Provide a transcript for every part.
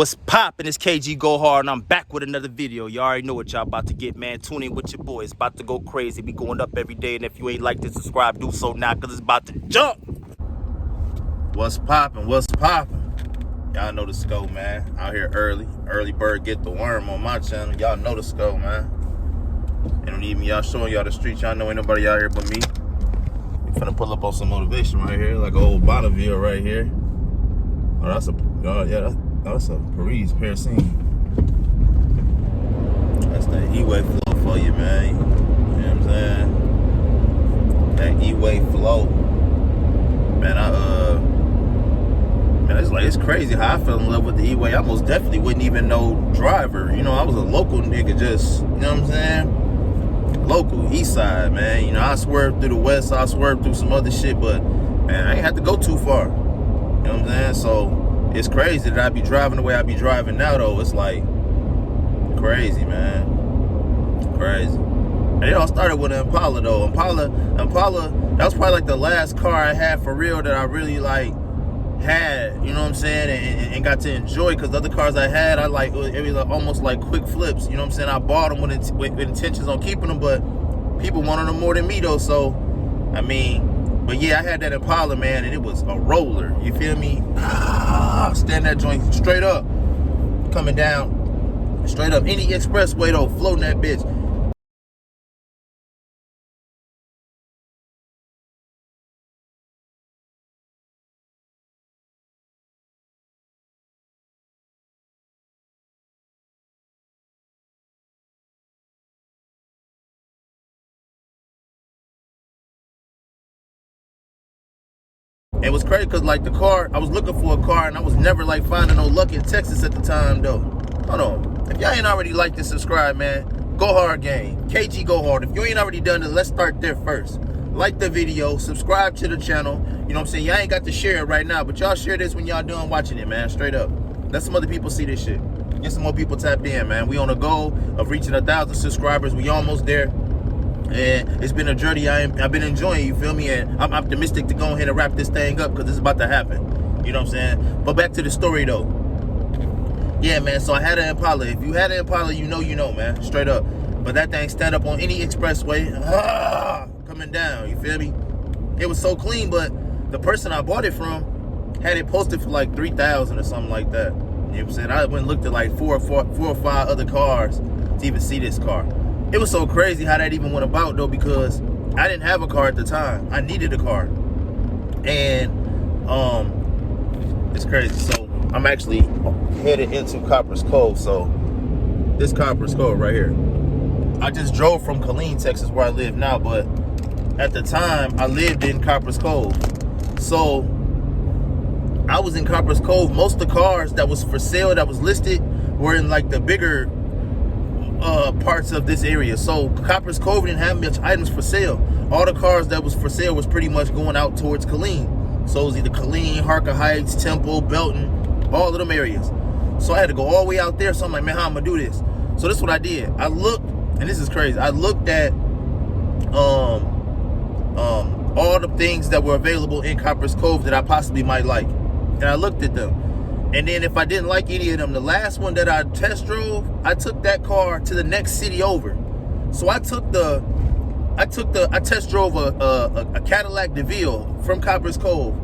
What's poppin'? It's KG Go Hard, and I'm back with another video. You already know what y'all about to get, man. Tune in with your boy. It's about to go crazy. We going up every day, and if you ain't like to subscribe, do so now, because it's about to jump. What's poppin'? What's poppin'? Y'all know the scope, man. Out here early. Early bird get the worm on my channel. Y'all know the scope, man. And don't need me y'all showing y'all the streets. Y'all know ain't nobody out here but me. We finna pull up on some motivation right here, like an old Bonneville right here. Oh, that's a, that's a Paris Percine. That's that E-way flow for you, man. You know what I'm saying? That E-way flow. Man, it's crazy how I fell in love with the E-way. I most definitely wouldn't even know driver. You know, I was a local nigga, just, you know what I'm saying? Local, east side, man. You know, I swerved through the west, I swerved through some other shit, but, man, I ain't have to go too far. You know what I'm saying? So, it's crazy that I be driving the way I be driving now, though. It's like crazy, man. Crazy. And it all started with an Impala, though. Impala, that was probably like the last car I had for real that I really like had, you know what I'm saying, and got to enjoy, because the other cars I had, it was like almost like quick flips, you know what I'm saying. I bought them with intentions on keeping them, but people wanted them more than me, though. So, I mean, but yeah, I had that Impala, man, and it was a roller. You feel me? Stand that joint straight up, coming down straight up any expressway, though, floating that bitch. It was crazy because, like, the car, I was looking for a car, and I was never, like, finding no luck in Texas at the time, though. Hold on. If y'all ain't already liked and subscribe, man, Go Hard Gang. KG Go Hard. If you ain't already done it, let's start there first. Like the video, subscribe to the channel. You know what I'm saying? Y'all ain't got to share it right now, but y'all share this when y'all done watching it, man. Straight up. Let some other people see this shit. Get some more people tapped in, man. We on a goal of reaching 1,000 subscribers. We almost there. And it's been a journey I've been enjoying, you feel me? And I'm optimistic to go ahead and wrap this thing up, because it's about to happen. You know what I'm saying? But back to the story, though. Yeah, man, so I had an Impala. If you had an Impala, you know, man. Straight up. But that thing stand up on any expressway. Coming down, you feel me? It was so clean, but the person I bought it from had it posted for like 3,000 or something like that. You know what I'm saying? I went and looked at like four or five other cars to even see this car. It was so crazy how that even went about, though, because I didn't have a car at the time. I needed a car. And it's crazy. So I'm actually headed into Copper's Cove. So this Copper's Cove right here. I just drove from Killeen, Texas, where I live now, but at the time I lived in Copper's Cove. So I was in Copper's Cove. Most of the cars that was for sale, that was listed, were in like the bigger parts of this area. So Copper's Cove didn't have much items for sale. All the cars that was for sale was pretty much going out towards Killeen. So it was either Killeen, Harker Heights, Temple, Belton, all of them areas. So I had to go all the way out there. So I'm like, man, how I'm gonna do this? So this is what I did. I looked, and this is crazy, I looked at all the things that were available in Copper's Cove that I possibly might like. And I looked at them. And then if I didn't like any of them, the last one that I test drove, I took that car to the next city over. So I test drove a Cadillac DeVille from Copper's Cove.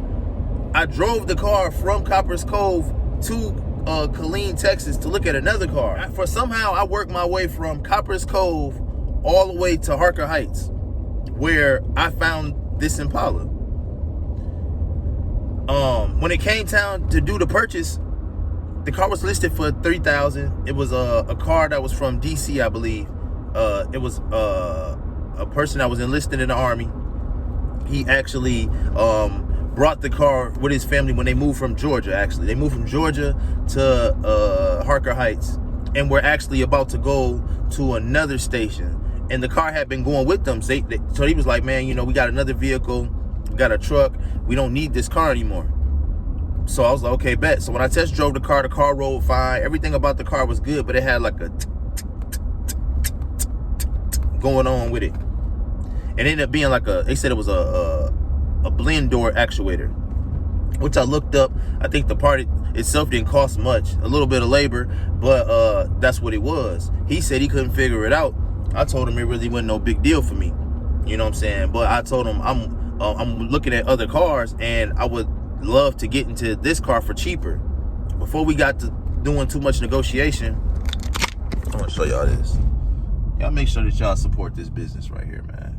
I drove the car from Copper's Cove to Killeen, Texas, to look at another car. Somehow I worked my way from Copper's Cove all the way to Harker Heights, where I found this Impala. When it came time to do the purchase, the car was listed for $3,000. It was a car that was from DC, I believe. It was a person that was enlisted in the Army. He actually brought the car with his family when they moved from Georgia. Actually, they moved from Georgia to Harker Heights, and we're actually about to go to another station. And the car had been going with them. So he was like, man, you know, we got another vehicle, we got a truck, we don't need this car anymore. So I was like, okay, bet. So when I test drove the car rolled fine. Everything about the car was good, but it had like a going on with it. It ended up being like they said it was a blend door actuator. which I looked up. I think the part itself didn't cost much, a little bit of labor, but that's what it was. He said he couldn't figure it out. I told him it really wasn't no big deal for me. You know what I'm saying? But I told him I'm looking at other cars, and I would love to get into this car for cheaper. Before we got to doing too much negotiation, I'm gonna show y'all this. Y'all make sure that y'all support this business right here, man.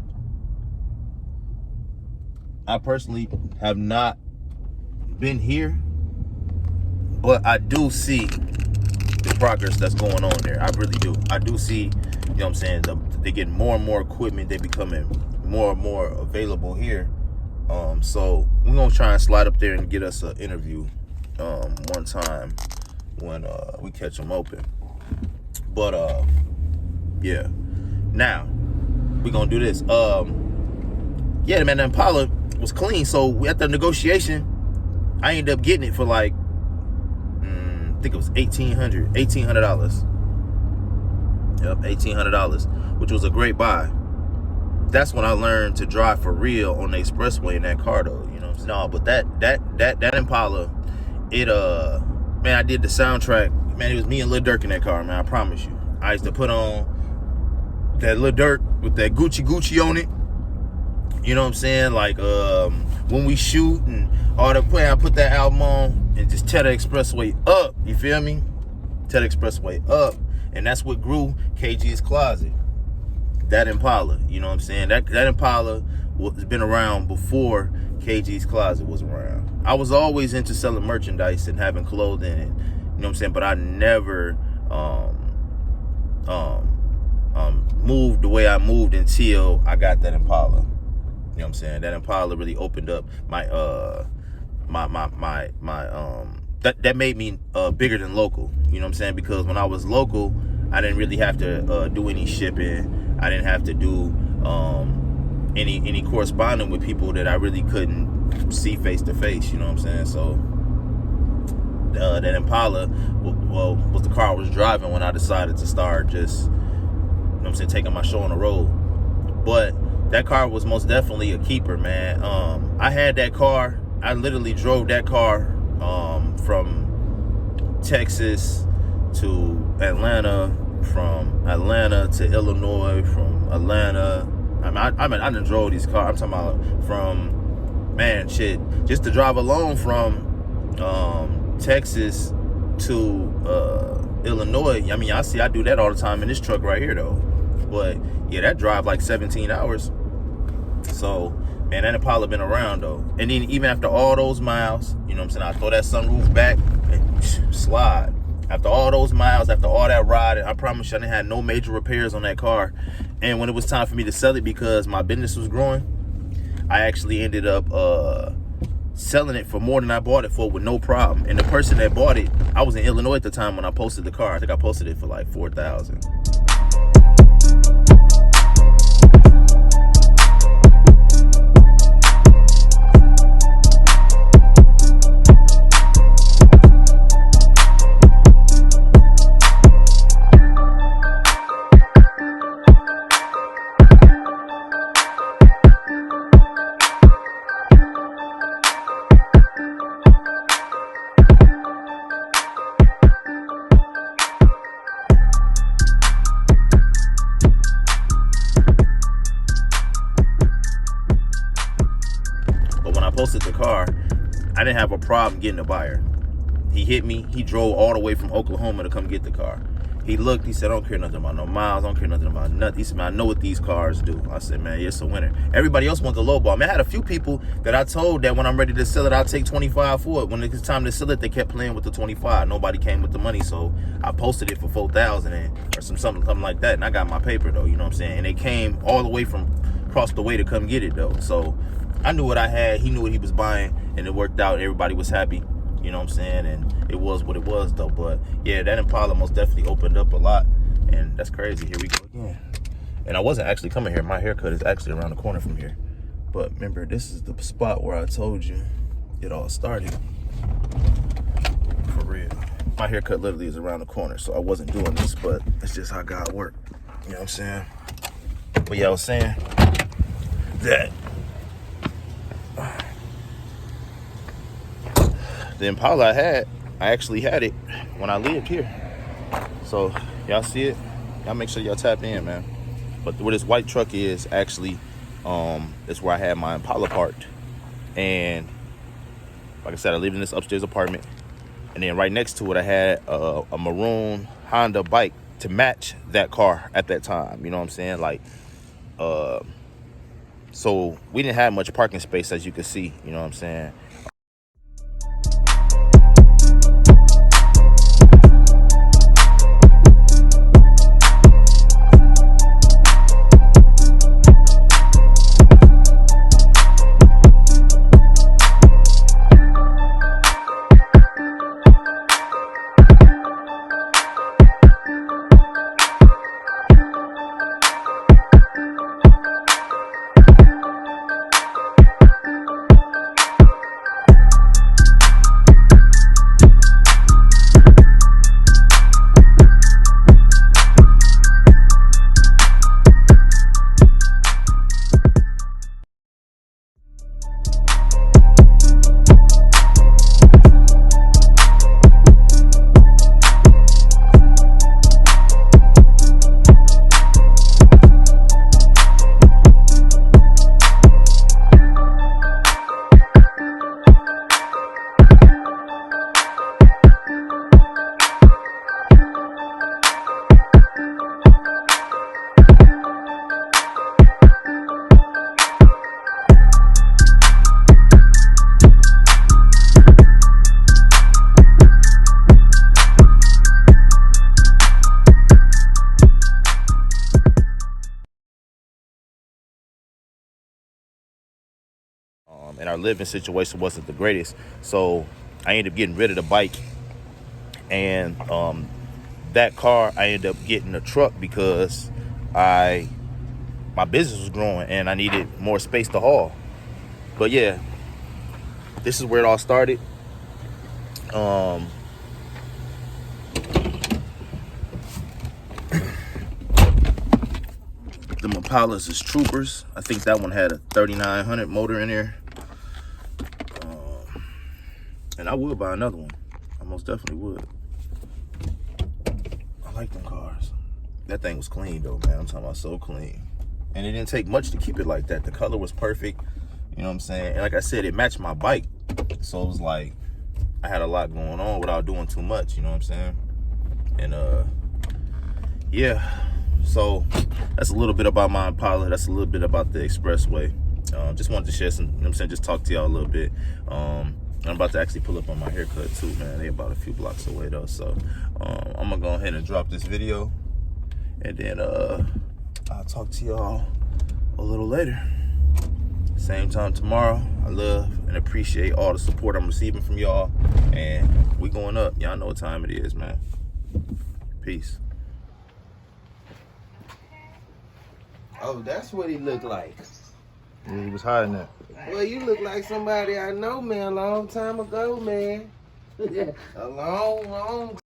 I personally have not been here, but I do see the progress that's going on there. I really do. I do see, you know what I'm saying, they get more and more equipment. They becoming more and more available here. So we're gonna try and slide up there and get us an interview one time when we catch them open. But yeah, now we're gonna do this. Yeah, man, the Impala was clean. So at the negotiation, I ended up getting it for like, I think it was $1,800. Yep, $1,800, which was a great buy. That's when I learned to drive for real on the expressway in that car, though. You know, no, but that Impala, it man, I did the soundtrack. Man, it was me and Lil Durk in that car, man. I promise you. I used to put on that Lil Durk with that Gucci on it. You know what I'm saying? Like when we shoot and all the play, I put that album on and just tear the expressway up. You feel me? Tear the expressway up, and that's what grew KG's Closet. That Impala, you know what I'm saying? That Impala has been around before KG's Closet was around. I was always into selling merchandise and having clothing, and, you know what I'm saying? But I never moved the way I moved until I got that Impala. You know what I'm saying? That Impala really opened up my that made me bigger than local. You know what I'm saying? Because when I was local, I didn't really have to do any shipping. I didn't have to do any corresponding with people that I really couldn't see face to face. You know what I'm saying? So that Impala, well, was the car I was driving when I decided to start just, you know what I'm saying, taking my show on the road. But that car was most definitely a keeper, man. I had that car. I literally drove that car from Texas to Atlanta, from Atlanta to Illinois, from Atlanta. I done drove these cars. I'm talking about from, man, shit, just to drive alone from Texas to Illinois. I mean, I do that all the time in this truck right here, though. But yeah, that drive like 17 hours. So, man, that Impala been around, though. And then even after all those miles, you know what I'm saying, I throw that sunroof back and slide. After all those miles, after all that riding, I promise you I didn't have no major repairs on that car. And when it was time for me to sell it because my business was growing, I actually ended up selling it for more than I bought it for with no problem. And the person that bought it, I was in Illinois at the time when I posted the car. I think I posted it for like $4,000. Posted the car, I didn't have a problem getting a buyer. He hit me. He drove all the way from Oklahoma to come get the car. He looked, he said, I don't care nothing about no miles, I don't care nothing about nothing. He said, man, I know what these cars do. I said, man, it's a winner. Everybody else wants the low ball. Man, I had a few people that I told that when I'm ready to sell it, I'll take 25 for it. When it was time to sell it, they kept playing with the 25. Nobody came with the money, so I posted it for 4,000 or something like that, and I got my paper, though, you know what I'm saying? And they came all the way from across the way to come get it, though. So I knew what I had, he knew what he was buying, and it worked out. Everybody was happy, you know what I'm saying? And it was what it was, though. But yeah, that Impala most definitely opened up a lot, and that's crazy. Here we go again. And I wasn't actually coming here. My haircut is actually around the corner from here. But remember, this is the spot where I told you it all started. For real. My haircut literally is around the corner, so I wasn't doing this, but it's just how God worked. You know what I'm saying? But yeah, I was saying that the Impala I actually had it when I lived here. So y'all see it? Y'all make sure y'all tap in, man. But where this white truck is actually, is where I had my Impala parked. And like I said, I lived in this upstairs apartment. And then right next to it, I had a maroon Honda bike to match that car at that time. You know what I'm saying? Like, so we didn't have much parking space, as you can see. You know what I'm saying? And our living situation wasn't the greatest, so I ended up getting rid of the bike. And that car, I ended up getting a truck because my business was growing and I needed more space to haul. But yeah, this is where it all started. The Impalas is troopers. I think that one had a 3900 motor in there. And I would buy another one. I most definitely would. I like them cars. That thing was clean though, man. I'm talking about so clean. And it didn't take much to keep it like that. The color was perfect. You know what I'm saying? And like I said, it matched my bike. So it was like, I had a lot going on without doing too much. You know what I'm saying? And yeah. So that's a little bit about my Impala. That's a little bit about the Expressway. Just wanted to share some, you know what I'm saying, just talk to y'all a little bit. I'm about to actually pull up on my haircut too, man. They about a few blocks away though. So I'm gonna go ahead and drop this video, and then I'll talk to y'all a little later. Same time tomorrow. I love and appreciate all the support I'm receiving from y'all, and we going up. Y'all know what time it is, man. Peace. Oh, that's what he looked like. Yeah, he was hiding that. Well, you look like somebody I know, man, a long time ago, man. A long